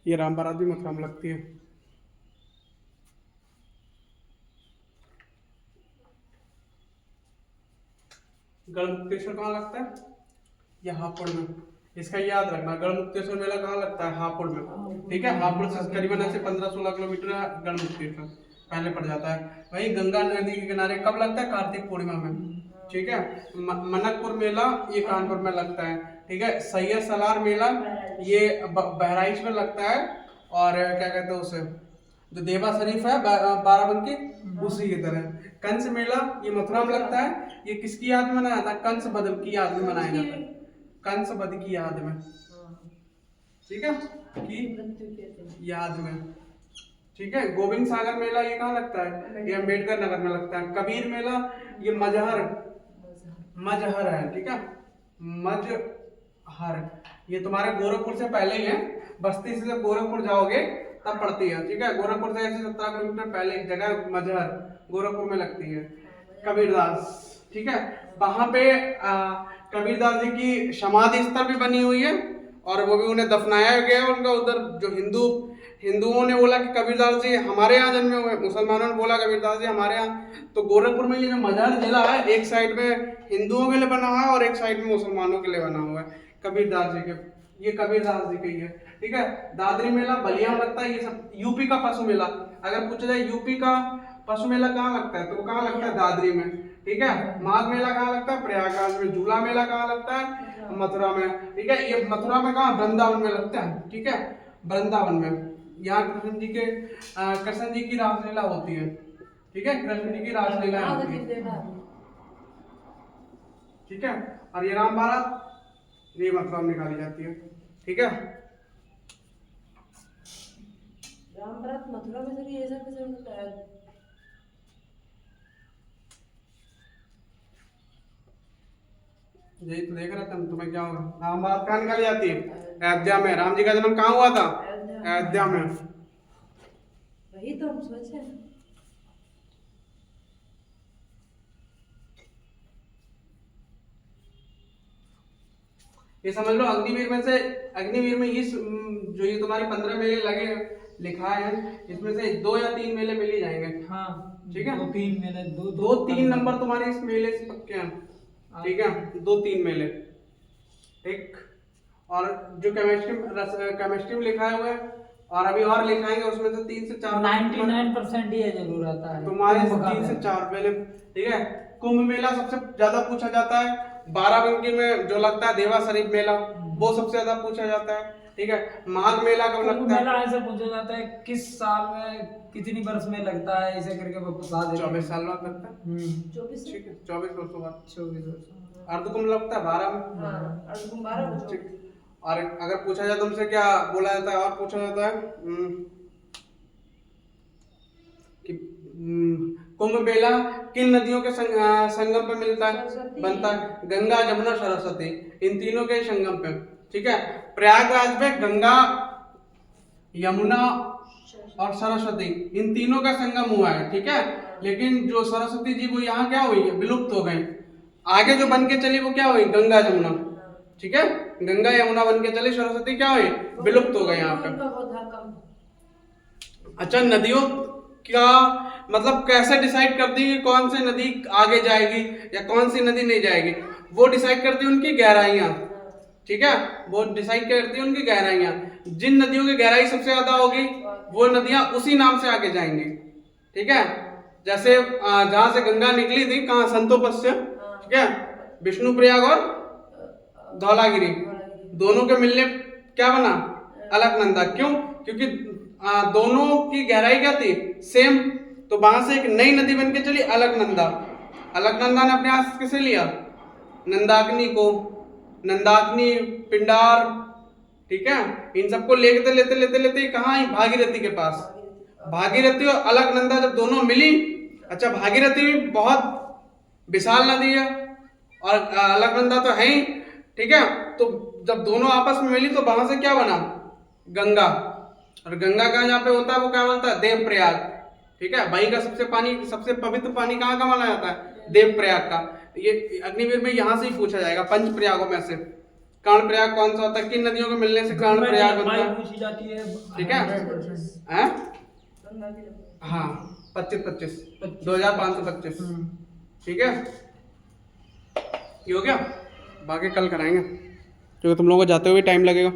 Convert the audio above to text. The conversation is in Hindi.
ये राम बारात भी मथुरा में लगती है। गढ़मुक्तेश्वर कहाँ लगता है? ये हापुड़ में। इसका याद रखना, गढ़मुक्तेश्वर मेला कहाँ लगता है? हापुड़ में। ठीक है, हापुड़ से करीबन ऐसे 15-16 किलोमीटर गढ़मुक्तेश्वर पहले पड़ जाता है। वही गंगा नदी के किनारे कब लगता है? कार्तिक पूर्णिमा में। ठीक है, मनकपुर मेला ये कानपुर में लगता है। ठीक है, सैयद सलार मेला ये बहराइच में लगता है। और क्या कहते हैं उसे, जो देवा शरीफ है बाराबंकी, उसी की तरह। कंस मेला ये मथुरा में लगता है। ये किसकी याद में मनाया था? कंस वध की याद में मनाया जाता है, कंस वध की याद में। ठीक है, की याद में। ठीक है, गोविंद सागर मेला ये कहाँ लगता है? ये अम्बेडकर नगर में लगता है। कबीर मेला ये मजहर है। ठीक है, मजहर ये तुम्हारे गोरखपुर से पहले ही है। बस्ती से जब गोरखपुर जाओगे तब पड़ती है। ठीक है, गोरखपुर से ऐसे 17 किलोमीटर पहले एक जगह मजहर गोरखपुर में लगती है। कबीरदास, ठीक है, वहां पे कबीरदास जी की समाधि स्थल भी बनी हुई है और वो भी उन्हें दफनाया गया है उनका उधर। जो हिंदुओं ने बोला कि कबीरदास जी हमारे यहाँ जन्मे हुए, मुसलमानों ने बोला कबीरदास जी हमारे यहाँ। तो गोरखपुर में ये जो मजहर जिला है, एक साइड में हिंदुओं के लिए बना हुआ है और एक साइड में मुसलमानों के लिए बना हुआ है। कबीरदास जी के, ये कबीरदास जी का ही है। ठीक है, दादरी मेला बलिया में लगता है। ये सब यूपी का पशु मेला। अगर पूछा जाए यूपी का पशु मेला कहाँ लगता है, तो वो कहाँ लगता है? दादरी में। ठीक है, माघ मेला कहाँ लगता है? प्रयागराज में। झूला मेला कहाँ लगता है? मथुरा में। ठीक है, ये मथुरा में कहाँ? वृंदावन में लगता है। ठीक है, वृंदावन में। यहाँ कृष्ण जी की रासलीला होती है। ठीक है, कृष्ण जी की रासलीला होती है। ठीक है, और ये राम बारात ये मथुरा में निकाली जाती है। ठीक है, राम बारात मथुरा में सर, ये सब कैसे होता है? यही तो देख रहा था तुम्हें क्या होगा। राम बारात कहाँ निकाली जाती है? अयोध्या में। राम जी का जन्म कहाँ हुआ था? अयोध्या में। वही तो हम सोचे। ये समझ लो अग्निवीर में से, अग्निवीर में इस जो ये तुम्हारे 15 मेले लगे लिखा है, इसमें से 2 या 3 मेले मिल ही जाएंगे। हाँ, ठीक है, 2-3 मेले, 2-3 नंबर तुम्हारे इस मेले से पक्के हैं। ठीक है, 2-3 मेले। ठीक, और जो केमिस्ट्री में लिखा हुआ है और अभी और लिखाएंगे उसमें से 3 से 4 99% ये जरूर आता है तुम्हारे 3 से 4 मेले। ठीक है, कुंभ मेला सबसे ज्यादा पूछा जाता है। बाराबंकी में जो लगता है देवा शरीफ मेला, वो सबसे ज्यादा पूछा जाता है। ठीक है, माघ मेला कब लगता है? मेला ऐसे पूछा जाता है किस साल में कितनी वर्ष में लगता है, ऐसे करके वो बता देते हैं। 24 साल बाद लगता है। 24। ठीक है, 24 वर्षों बाद। 24 वर्ष। अर्धकुंभ लगता है 12 में। अर्धकुंभ 12 में। ठीक, और अगर पूछा जाए तुमसे क्या बोला जाता है और पूछा जाता है कि कुंभ मेला किन नदियों के संगम पे मिलता है, बनता है? गंगा, जमुना, सरस्वती, इन तीनों के संगम पे। ठीक है, प्रयागराज में गंगा, यमुना और सरस्वती इन तीनों का संगम हुआ है। ठीक है, लेकिन जो सरस्वती जी वो यहाँ क्या हुई, विलुप्त हो गए। आगे जो बन के चली वो क्या हुई? गंगा, जमुना। ठीक है, गंगा यमुना बन के चली, सरस्वती क्या हुई? विलुप्त हो गए यहाँ पे। अच्छा, नदियों का मतलब कैसे डिसाइड करती है कौन सी नदी आगे जाएगी या कौन सी नदी नहीं जाएगी? वो डिसाइड करती है उनकी गहराइयाँ। ठीक है, वो डिसाइड करती है उनकी गहराइयाँ। जिन नदियों की गहराई सबसे ज्यादा होगी वो नदियां उसी नाम से आगे जाएंगी। ठीक है, जैसे जहां से गंगा निकली थी, कहाँ? संतोपस से। ठीक है, विष्णुप्रयाग और धौलागिरी दोनों के मिलने क्या बना? अलकनंदा। क्यों? क्योंकि दोनों की गहराई क्या थी? सेम। तो वहां से एक नई नदी बन के चली, अलकनंदा। अलकनंदा ने अपने हाथ किसे लिया? नंदाग्नि को। नंदाग्नि, पिंडार, ठीक है, इन सबको लेते लेते लेते लेते कहाँ आई? भागीरथी के पास। भागीरथी और अलकनंदा जब दोनों मिली, अच्छा भागीरथी भी बहुत विशाल नदी है और अलकनंदा तो है ही। ठीक है, तो जब दोनों आपस में मिली तो वहां से क्या बना? गंगा। और गंगा का जहाँ पे होता है वो क्या बोलता है? देवप्रयाग। ठीक है, वहीं का सबसे पवित्र पानी कहाँ का माना जाता है? देवप्रयाग का। ये अग्निवीर में यहाँ से ही पूछा जाएगा, पंच प्रयागों में से कर्ण प्रयाग कौन सा होता है, किन नदियों के मिलने से कर्ण प्रयाग होता है, पूछी जाती है। ठीक है। 100%। हैं? गंगा की नदी। हाँ 25 25 ठीक है। ये हो गया, बाकी कल कराएंगे क्योंकि तुम लोगों को जाते हुए टाइम लगेगा।